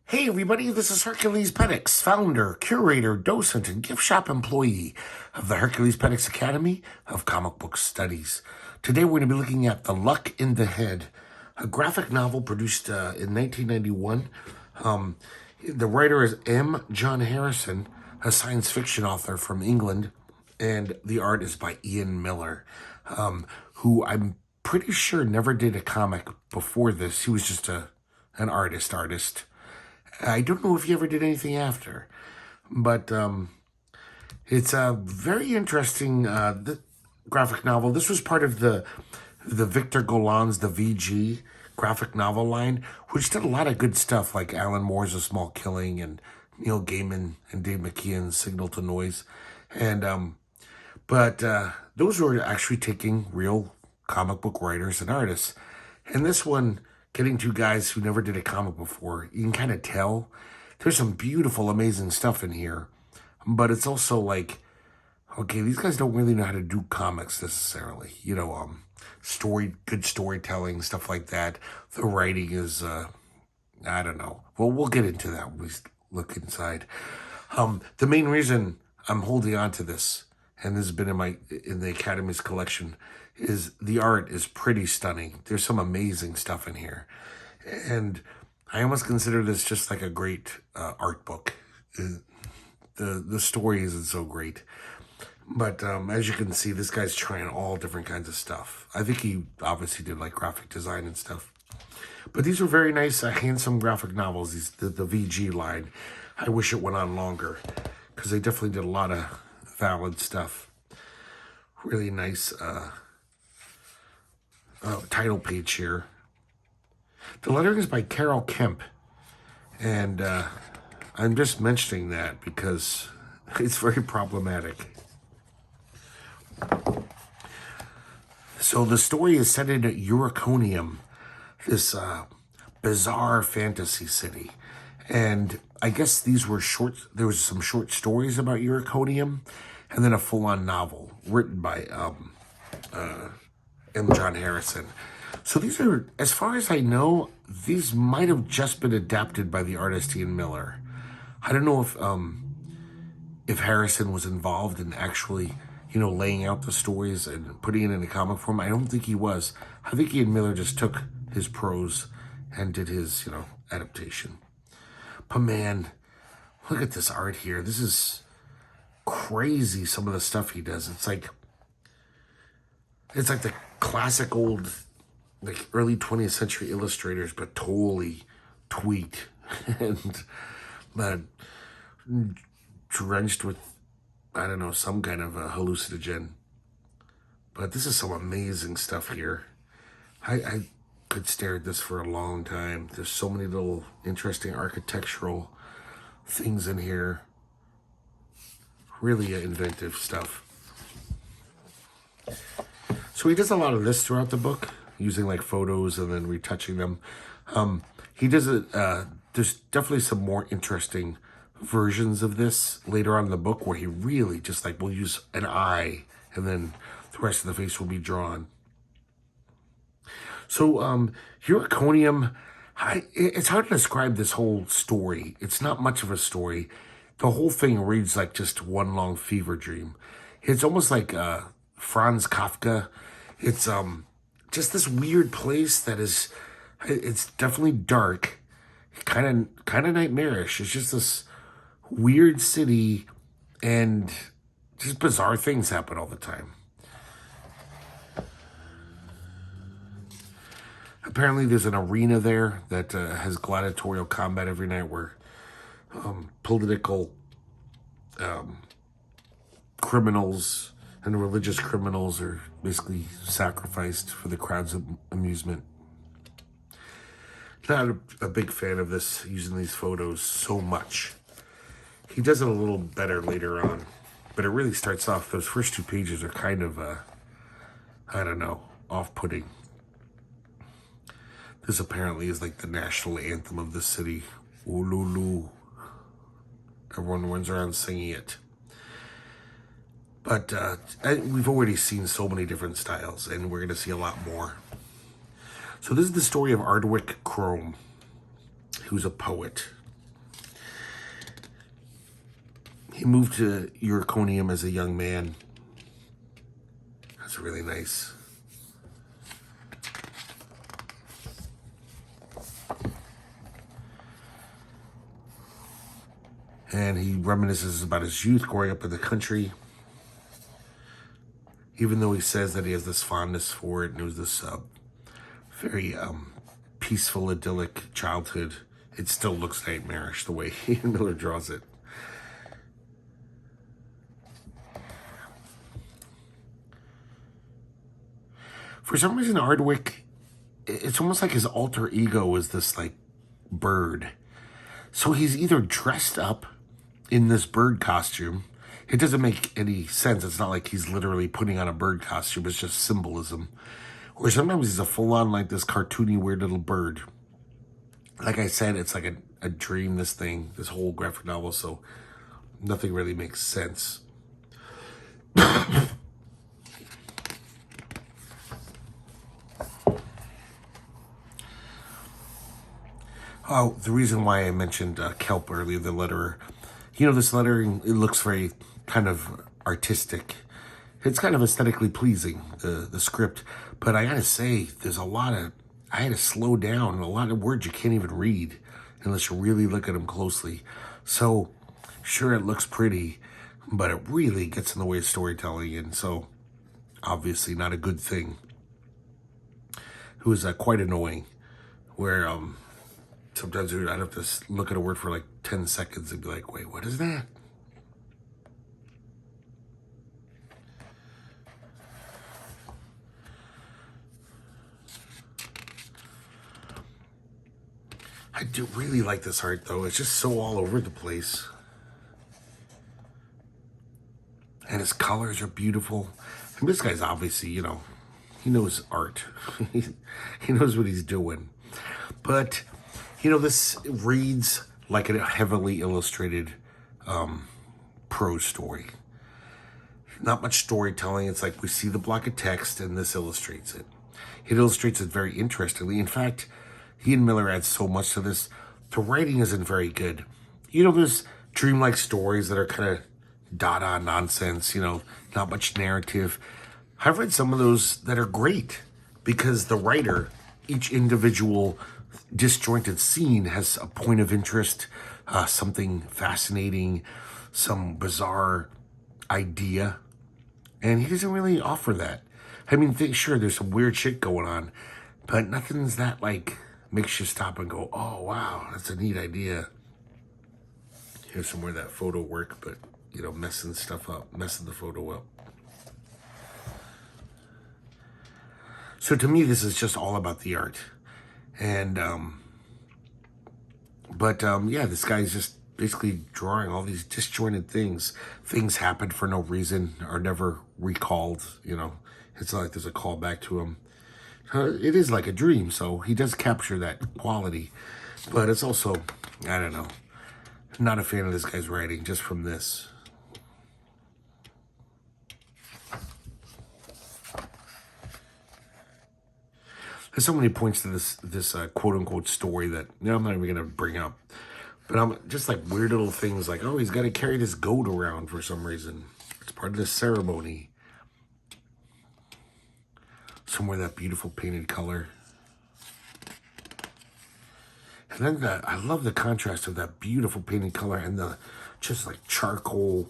Hey everybody, this is herculespetix, founder, curator, docent, and gift shop employee of the herculespetix Academy of Comic Book Studies. Today we're going to be looking at The Luck in the Head, a graphic novel produced in 1991. The writer is M. John Harrison, a science fiction author from England, and the art is by Ian Miller, who I'm pretty sure never did a comic before this. He was just an artist. I don't know if he ever did anything after, but it's a very interesting graphic novel. This was part of the Victor Golan's The VG graphic novel line, which did a lot of good stuff like Alan Moore's A Small Killing and Neil Gaiman and Dave McKeon's Signal to Noise. And but those were actually taking real comic book writers and artists. And this one, getting two guys who never did a comic before, you can kind of tell there's some beautiful, amazing stuff in here. But it's also like, okay, these guys don't really know how to do comics necessarily. You know, good storytelling, stuff like that. The writing is, I don't know. Well, we'll get into that when we look inside. The main reason I'm holding on to this, and this has been in the Academy's collection, is the art is pretty stunning. There's some amazing stuff in here. And I almost consider this just like a great art book. The story isn't so great. But as you can see, this guy's trying all different kinds of stuff. I think he obviously did like graphic design and stuff. But these were very nice, handsome graphic novels, the VG line. I wish it went on longer, because they definitely did a lot of valid stuff. Really nice title page here. The lettering is by Carol Kemp, and I'm just mentioning that because it's very problematic. So the story is set in Euroconium, this bizarre fantasy city, and I guess these were there was some short stories about Euroconium, and then a full-on novel written by M. John Harrison. So these are, as far as I know, these might have just been adapted by the artist Ian Miller. I don't know if Harrison was involved in actually, laying out the stories and putting it in a comic form. I don't think he was. I think Ian Miller just took his prose and did his, adaptation. But man, look at this art here. This is crazy, some of the stuff he does. It's like the classic old, like early 20th century illustrators, but totally tweaked and drenched with, I don't know, some kind of a hallucinogen. But this is some amazing stuff here. I could stare at this for a long time. There's so many little interesting architectural things in here. Really inventive stuff. So he does a lot of this throughout the book, using like photos and then retouching them. He does it, there's definitely some more interesting versions of this later on in the book where he really just like will use an eye and then the rest of the face will be drawn. So Euroconium, it's hard to describe this whole story. It's not much of a story. The whole thing reads like just one long fever dream. It's almost like Franz Kafka. It's just this weird place that is, it's definitely dark, kind of nightmarish. It's just this weird city and just bizarre things happen all the time. Apparently there's an arena there that has gladiatorial combat every night where political criminals and religious criminals are basically sacrificed for the crowd's amusement. Not a big fan of this, using these photos so much. He does it a little better later on, but it really starts off, those first two pages are kind of, I don't know, off-putting. This apparently is like the national anthem of the city. Ululu. Everyone runs around singing it. But we've already seen so many different styles, and we're going to see a lot more. So this is the story of Ardwick Crome, who's a poet. He moved to Uriconium as a young man. That's really nice. And he reminisces about his youth growing up in the country. Even though he says that he has this fondness for it and it was this very peaceful, idyllic childhood, it still looks nightmarish the way Miller draws it. For some reason, Ardwick, it's almost like his alter ego is this like bird. So he's either dressed up in this bird costume. It doesn't make any sense. It's not like he's literally putting on a bird costume. It's just symbolism. Or sometimes he's a full-on like this cartoony weird little bird. Like I said, it's like a dream, this thing, this whole graphic novel. So nothing really makes sense. Oh, the reason why I mentioned Kelp earlier, the letterer. This lettering, it looks very kind of artistic. It's kind of aesthetically pleasing, the script. But I gotta say, there's I had to slow down. A lot of words you can't even read unless you really look at them closely. So, sure, it looks pretty, but it really gets in the way of storytelling. And so, obviously, not a good thing. It was quite annoying, where sometimes I'd have to look at a word for like 10 seconds and be like, wait, what is that? I do really like this art, though. It's just so all over the place. And his colors are beautiful. And this guy's obviously, he knows art. He knows what he's doing. But this reads like a heavily illustrated prose story. Not much storytelling. It's like we see the block of text and this illustrates it. It illustrates it very interestingly. In fact, he and Miller add so much to this. The writing isn't very good. There's dreamlike stories that are kind of dada nonsense, not much narrative. I've read some of those that are great because the writer, each individual disjointed scene has a point of interest, something fascinating, some bizarre idea, and he doesn't really offer that. I mean, sure, there's some weird shit going on, but nothing's that like makes you stop and go, oh wow, that's a neat idea. Here's some more of that photo work, but messing the photo up. So to me, this is just all about the art. And, yeah, this guy's just basically drawing all these disjointed things. Things happen for no reason, are never recalled, It's not like there's a callback to him. It is like a dream, so he does capture that quality. But it's also, I don't know, not a fan of this guy's writing, just from this. There's so many points to this quote-unquote story that I'm not even going to bring up. But I'm just like weird little things like, oh, he's got to carry this goat around for some reason. It's part of this ceremony. Somewhere that beautiful painted color. And then I love the contrast of that beautiful painted color and the just like charcoal,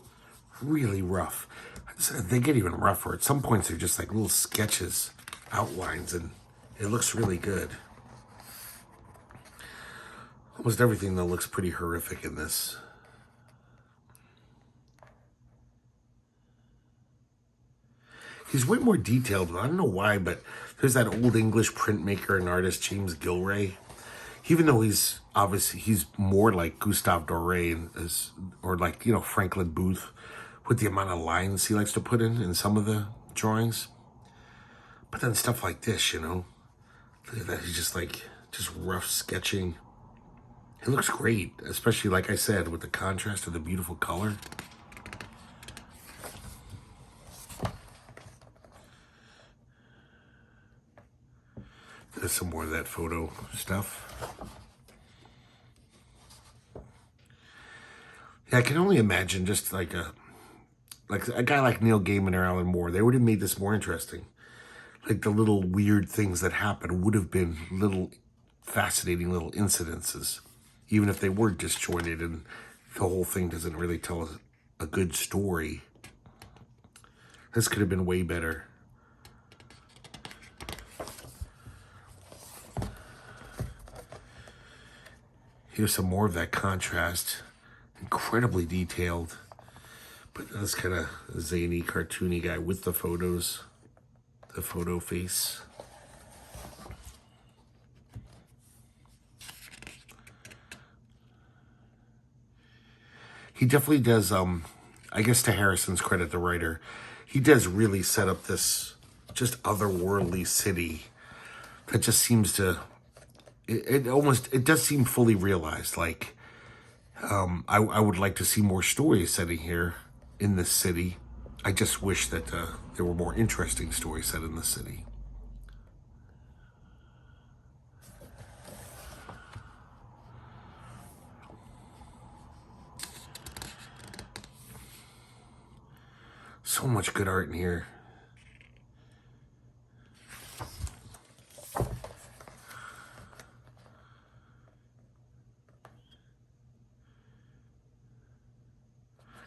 really rough. They get even rougher. At some points, they're just like little sketches, outlines, and it looks really good. Almost everything, though, looks pretty horrific in this. He's way more detailed. I don't know why, but there's that old English printmaker and artist, James Gilray. Even though he's more like Gustave Doré or like, Franklin Booth with the amount of lines he likes to put in some of the drawings. But then stuff like this, look at that. He's just rough sketching. It looks great, especially, like I said, with the contrast of the beautiful color. There's some more of that photo stuff. Yeah, I can only imagine just like a guy like Neil Gaiman or Alan Moore. They would have made this more interesting. Like the little weird things that happen would have been little fascinating little incidences, even if they were disjointed and the whole thing doesn't really tell a good story. This could have been way better. Here's some more of that contrast. Incredibly detailed. But this kind of zany, cartoony guy with the photos. The photo face. He definitely does, I guess to Harrison's credit, the writer, he does really set up this just otherworldly city that just seems to, it does seem fully realized. Like, I would like to see more stories setting here in this city. I just wish that there were more interesting stories set in the city. So much good art in here.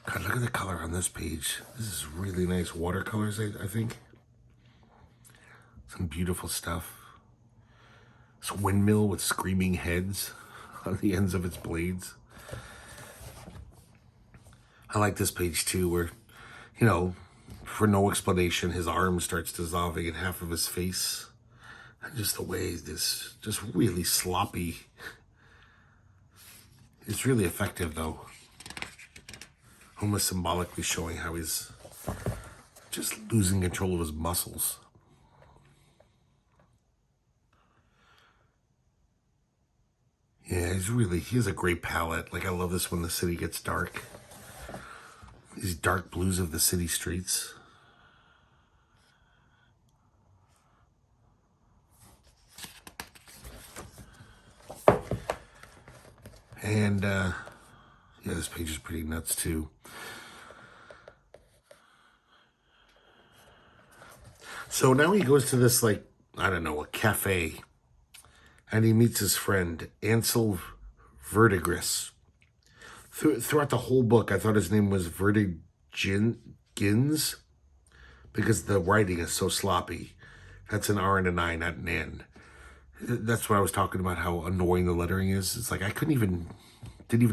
God, look at the color on this page. This is really nice watercolors, I think. Some beautiful stuff. This windmill with screaming heads on the ends of its blades. I like this page too, where, you know, for no explanation, his arm starts dissolving in half of his face. And just the way this, just really sloppy. It's really effective though. Almost symbolically showing how he's just losing control of his muscles. Yeah, he has a great palette. Like, I love this when the city gets dark. These dark blues of the city streets. And, yeah, this page is pretty nuts too. So now he goes to this, like, I don't know, a cafe. And he meets his friend, Ansel Verdigris. Throughout the whole book, I thought his name was Verdigins because the writing is so sloppy. That's an R and an I, not an N. That's what I was talking about, how annoying the lettering is. It's like I didn't even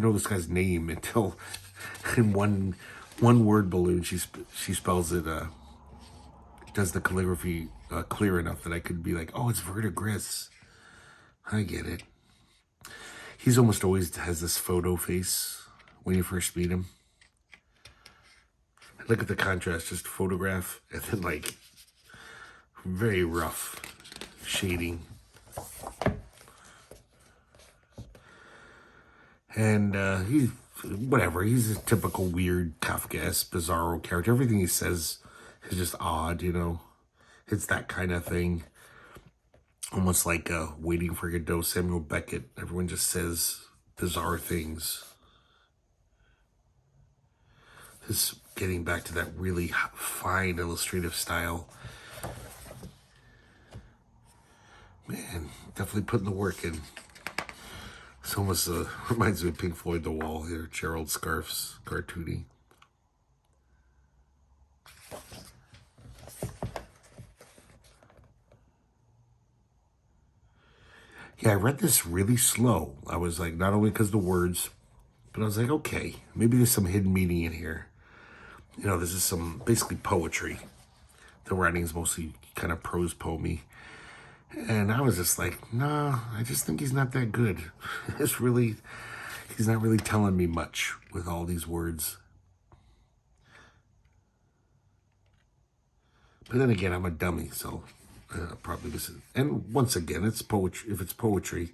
know this guy's name until in one word balloon she spells it, does the calligraphy clear enough that I could be like, oh, it's Verdigris. I get it. He's almost always has this photo face when you first meet him. Look at the contrast, just photograph and then like very rough shading. And he's a typical weird Kafkaesque, bizarro character. Everything he says is just odd, you know. It's that kind of thing. Almost like Waiting for Godot, Samuel Beckett. Everyone just says bizarre things. This getting back to that really fine illustrative style. Man, definitely putting the work in. This almost reminds me of Pink Floyd The Wall here. Gerald Scarf's cartoony. Yeah, I read this really slow. I was like, not only because the words, but I was like, okay, maybe there's some hidden meaning in here. You know, this is some basically poetry. The writing is mostly kind of prose poemy. And I was just like, nah, I just think he's not that good. He's not really telling me much with all these words. But then again, I'm a dummy, so probably this is. And once again, it's poetry. If it's poetry,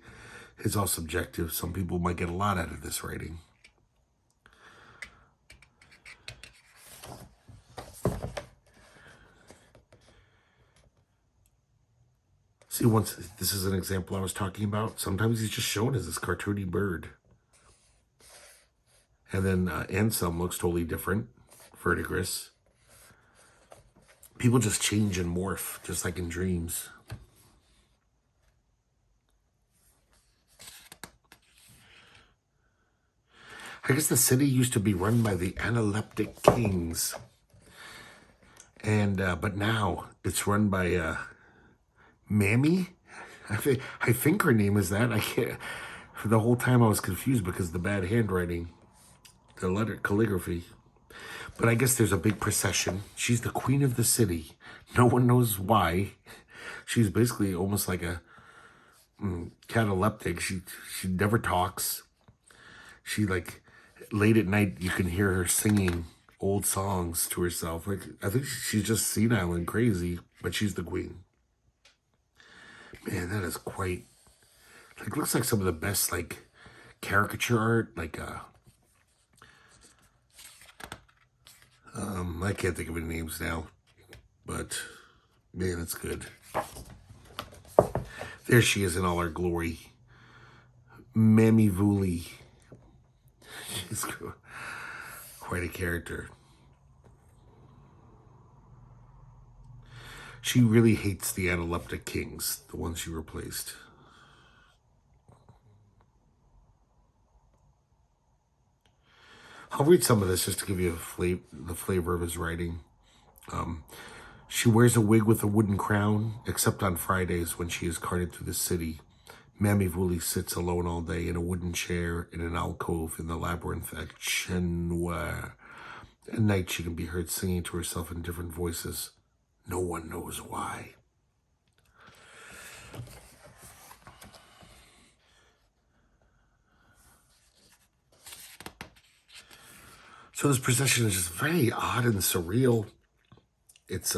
it's all subjective. Some people might get a lot out of this writing. See, this is an example I was talking about. Sometimes he's just shown as this cartoony bird. And then Anselm looks totally different. Verdigris. People just change and morph, just like in dreams. I guess the city used to be run by the analeptic kings. And, but now it's run by Mammy. I think her name is that. I can't. For the whole time I was confused because of the bad handwriting, the letter calligraphy. But I guess there's a big procession. She's the queen of the city. No one knows why. She's basically almost like a cataleptic. She never talks. She like late at night you can hear her singing old songs to herself. Like I think she's just senile and crazy, but she's the queen. Man, that is quite like looks like some of the best like caricature art, like I can't think of any names now, but man, it's good. There she is in all her glory. Mammy Vuli. She's quite a character. She really hates the analeptic kings, the ones she replaced. I'll read some of this just to give you the flavor of his writing. She wears a wig with a wooden crown, except on Fridays when she is carted through the city. Mammy Vuli sits alone all day in a wooden chair in an alcove in the labyrinth at Chenoir. At night she can be heard singing to herself in different voices. No one knows why. So this procession is just very odd and surreal. It's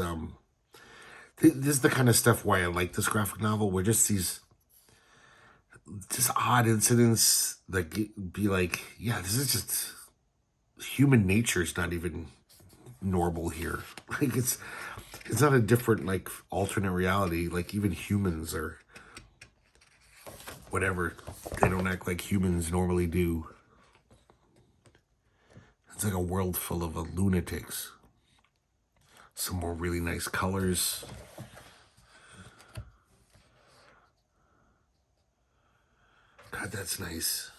this is the kind of stuff why I like this graphic novel, where just these just odd incidents that be like, yeah, this is just human nature is not even normal here. Like it's not a different like alternate reality. Like even humans are whatever. They don't act like humans normally do. It's like a world full of lunatics. Some more really nice colors. God, that's nice.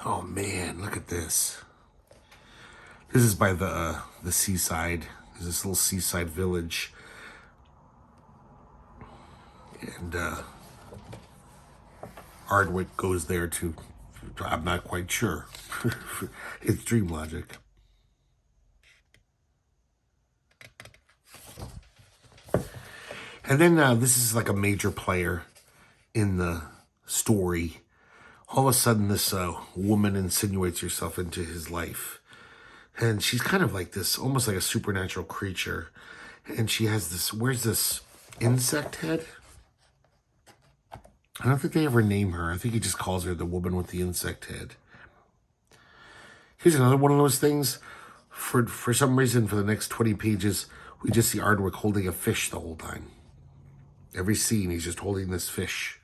Oh man, look at this. This is by the seaside. There's this little seaside village. And Ardwick goes there to, I'm not quite sure. It's dream logic. And then this is like a major player in the story. All of a sudden this woman insinuates herself into his life. And she's kind of like this, almost like a supernatural creature. And she has this, where's this insect head? I don't think they ever name her. I think he just calls her the woman with the insect head. Here's another one of those things. For some reason, for the next 20 pages, we just see Ardwick holding a fish the whole time. Every scene, he's just holding this fish.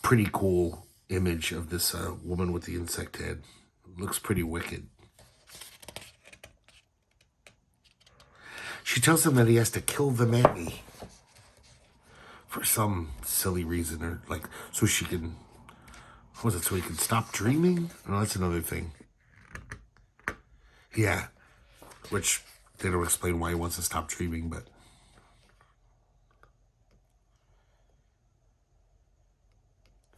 Pretty cool image of this woman with the insect head. Looks pretty wicked. She tells him that he has to kill the mammy. For some silly reason, or like, so she can, what was it, so he can stop dreaming? No, that's another thing. Yeah, which they don't explain why he wants to stop dreaming, but.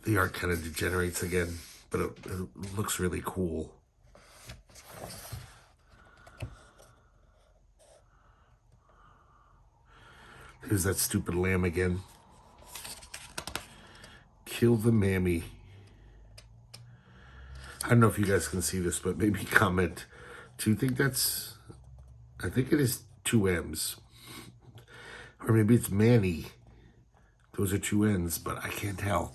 The art kind of degenerates again, but it looks really cool. Here's that stupid lamb again. Kill the mammy. I don't know if you guys can see this, but maybe comment. Do you think that's... I think it is 2 M's. Or maybe it's Manny. Those are 2 N's, but I can't tell.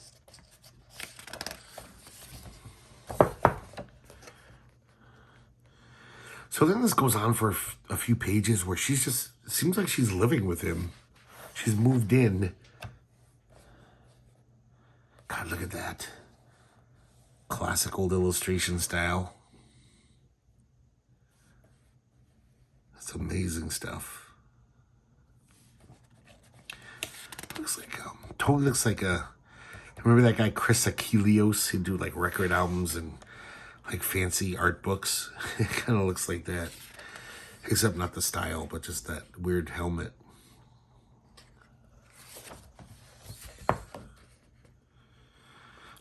So then this goes on for a few pages where she's just... It seems like she's living with him. She's moved in. God, look at that. Classic old illustration style. That's amazing stuff. Looks like, totally looks like remember that guy Chris Cajero Cilla? He'd do like record albums and like fancy art books. It kind of looks like that. Except not the style, but just that weird helmet.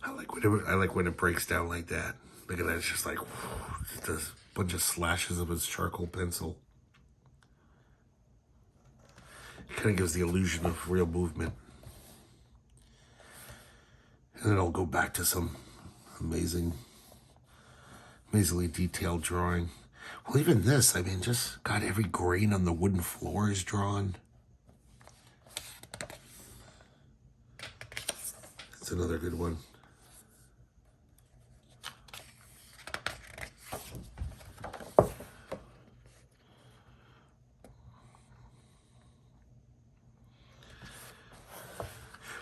I like when it breaks down like that. Look at that, it's just like just a bunch of slashes of his charcoal pencil. It kind of gives the illusion of real movement. And then I'll go back to some amazingly detailed drawing. Well, even this, I mean, just got every grain on the wooden floor is drawn. That's another good one.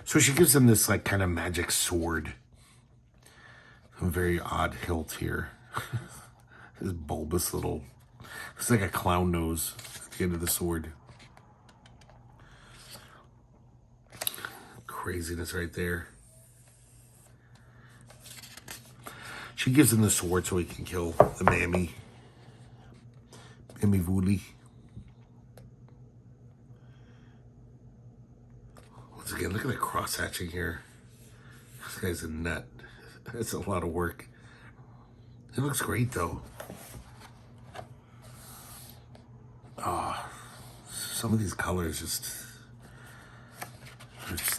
So she gives him this like kind of magic sword. A very odd hilt here. This bulbous little, it's like a clown nose at the end of the sword. Craziness right there. She gives him the sword so he can kill the mammy. Mammy Vooley. Once again, look at the cross hatching here. This guy's a nut. That's a lot of work. It looks great though. Oh, some of these colors just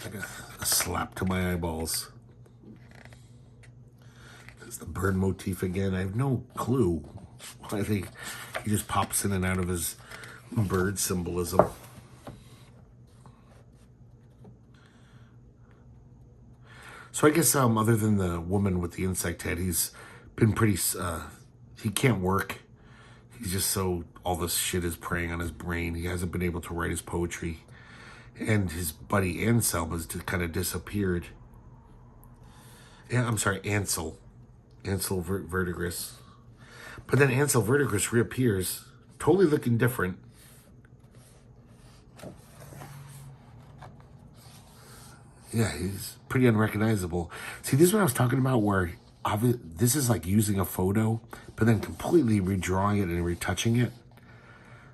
like a slap to my eyeballs. There's the bird motif again. I have no clue. I think he just pops in and out of his bird symbolism. So I guess other than the woman with the insect head, he's been pretty, he can't work. He's just so, all this shit is preying on his brain. He hasn't been able to write his poetry. And his buddy Anselm has kind of disappeared. Yeah, I'm sorry, Ansel. Ansel Verdigris. But then Ansel Verdigris reappears, totally looking different. Yeah, he's pretty unrecognizable. See, this is what I was talking about, where this is like using a photo, but then completely redrawing it and retouching it.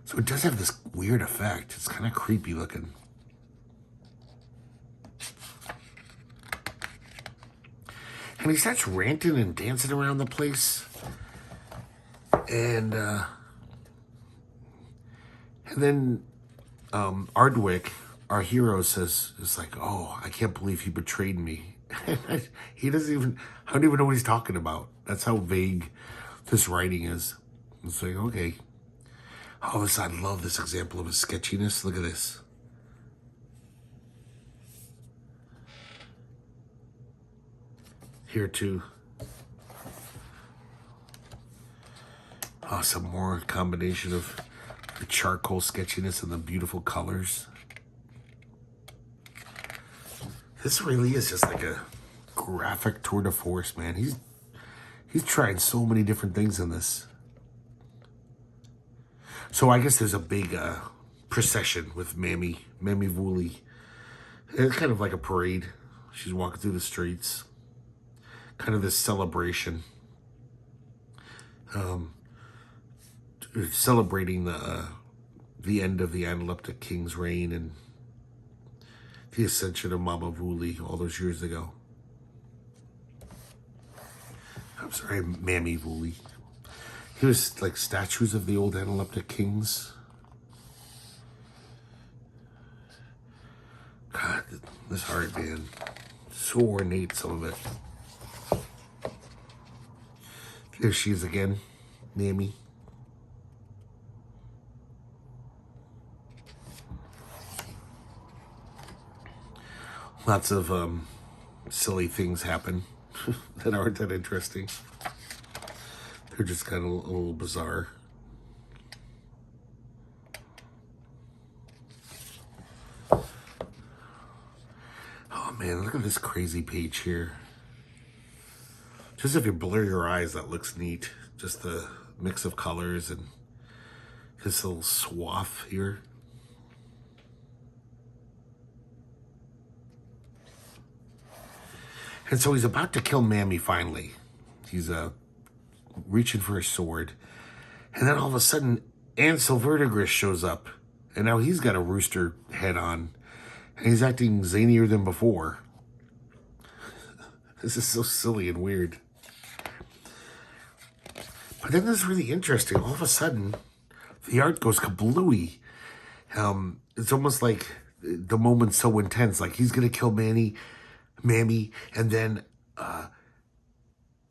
So it does have this weird effect. It's kind of creepy looking. And he starts ranting and dancing around the place. And then Ardwick, our hero, says, it's like, oh, I can't believe he betrayed me. He doesn't even, I don't even know what he's talking about. That's how vague this writing is. It's like, okay. Oh, I love this example of his sketchiness. Look at this. Here too. Oh, some more combination of the charcoal sketchiness and the beautiful colors. This really is just like a graphic tour de force, man. He's trying so many different things in this. So I guess there's a big procession with Mammy Vooley. It's kind of like a parade. She's walking through the streets. Kind of this celebration. Celebrating the end of the Analeptic King's reign and the ascension of Mama Vooley all those years ago. I'm sorry, Mammy Vooley. He was like statues of the old Analeptic kings. God, this art, man. So ornate, some of it. There she is again, Mammy. Lots of silly things happen that aren't that interesting. They're just kind of a little bizarre. Oh man, look at this crazy page here. Just if you blur your eyes, that looks neat. Just the mix of colors and his little swath here. And so he's about to kill Mammy finally. He's reaching for his sword. And then all of a sudden, Ansel Verdigris shows up. And now he's got a rooster head on. And he's acting zanier than before. This is so silly and weird. But then this is really interesting. All of a sudden, the art goes kablooey. It's almost like the moment's so intense. Like he's going to kill Mammy. And then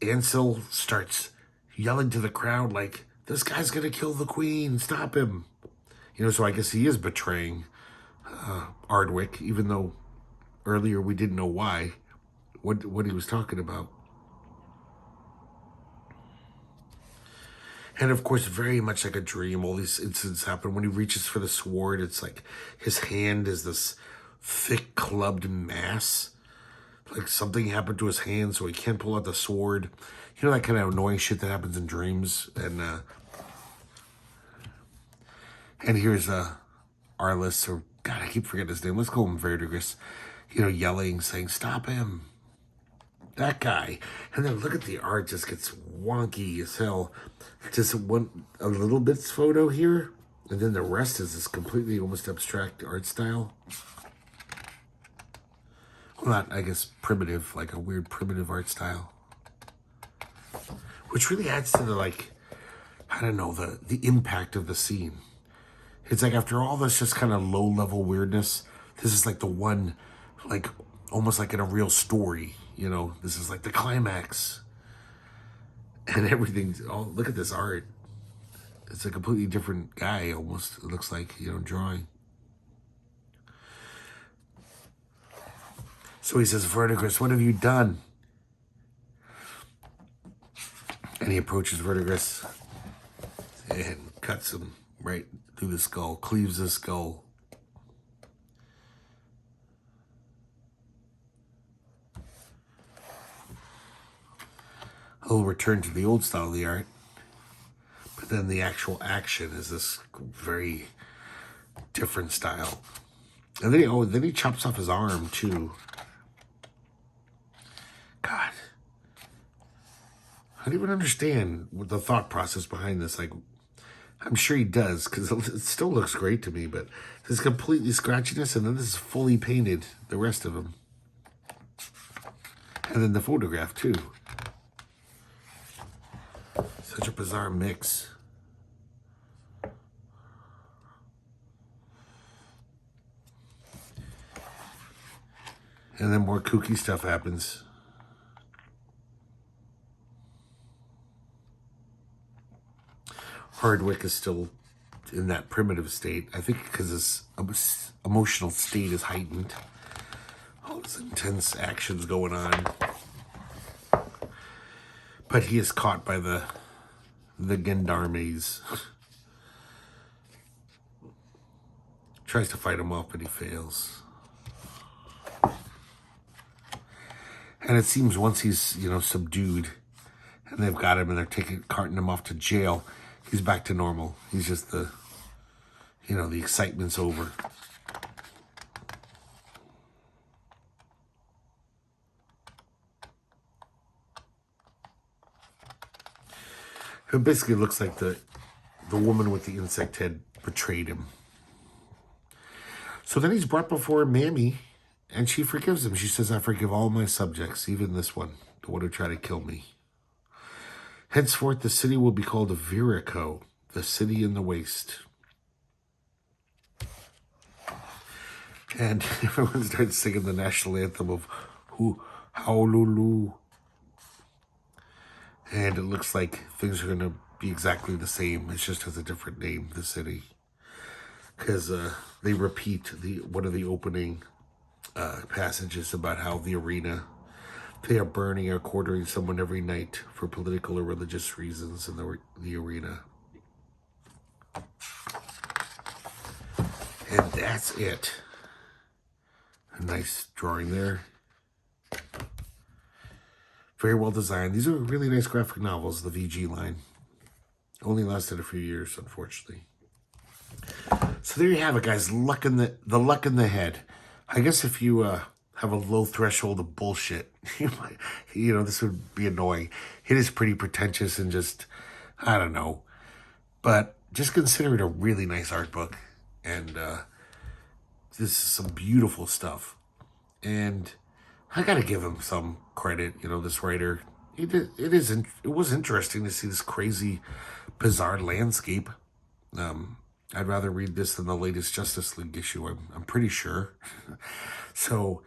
Ansel starts yelling to the crowd like, this guy's going to kill the queen. Stop him. You know, so I guess he is betraying Ardwick, even though earlier we didn't know why, what he was talking about. And of course, very much like a dream, all these incidents happen. When he reaches for the sword, it's like his hand is this thick clubbed mass. Like something happened to his hand, so he can't pull out the sword. You know, that kind of annoying shit that happens in dreams. And here's Arliss, or God, I keep forgetting his name. Let's call him Verdigris. You know, yelling, saying, stop him. That guy. And then look at the art, just gets wonky as hell. Just a little bit's photo here, and then the rest is this completely almost abstract art style. Well, not, I guess, primitive, like a weird primitive art style. Which really adds to the, like, I don't know, the impact of the scene. It's like after all this just kind of low-level weirdness, this is like the one, like, almost like in a real story, you know? This is like the climax. And everything's, oh, look at this art. It's a completely different guy, almost. It looks like, you know, drawing. So he says, Verdigris, what have you done? And he approaches Verdigris and cuts him right through the skull, cleaves the skull. He'll return to the old style of the art. But then the actual action is this very different style. And then he chops off his arm too. God. I don't even understand what the thought process behind this. Like, I'm sure he does, because it still looks great to me, but this completely scratchiness, and then this is fully painted, the rest of him. And then the photograph too. Such a bizarre mix. And then more kooky stuff happens. Hardwick is still in that primitive state. I think because his emotional state is heightened. All this intense actions going on. But he is caught by the gendarmes. Tries to fight him off, but he fails. And it seems once he's, you know, subdued, and they've got him and they're carting him off to jail, he's back to normal. He's just the excitement's over. It basically looks like the woman with the insect head betrayed him. So then he's brought before Mammy, and she forgives him. She says, I forgive all my subjects, even this one, the one who tried to kill me. Henceforth, the city will be called Virico, the city in the waste. And everyone starts singing the national anthem of Haolulu. And it looks like things are going to be exactly the same. It just has a different name, the city. Because they repeat one of the opening passages about how the arena, they are burning or quartering someone every night for political or religious reasons in the arena. And that's it. A nice drawing there. Very well designed. These are really nice graphic novels, the VG line. Only lasted a few years, unfortunately. So there you have it, guys. Luck in the luck in the head. I guess if you have a low threshold of bullshit, this would be annoying. It is pretty pretentious and just, I don't know. But just consider it a really nice art book. And this is some beautiful stuff. And I gotta give him some credit. This writer. It was interesting to see this crazy, bizarre landscape. I'd rather read this than the latest Justice League issue. I'm pretty sure. So,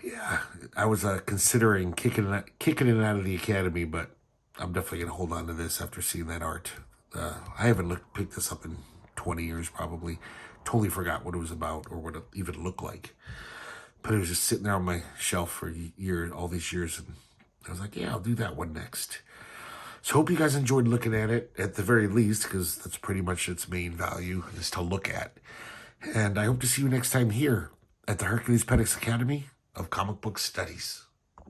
yeah, I was considering kicking it out of the Academy, but I'm definitely gonna hold on to this after seeing that art. I haven't picked this up in 20 years probably. Totally forgot what it was about or what it even looked like. But it was just sitting there on my shelf for all these years, and I was like, yeah, I'll do that one next. So hope you guys enjoyed looking at it, at the very least, because that's pretty much its main value, is to look at. And I hope to see you next time here at the Herculespetix Academy of Comic Book Studies.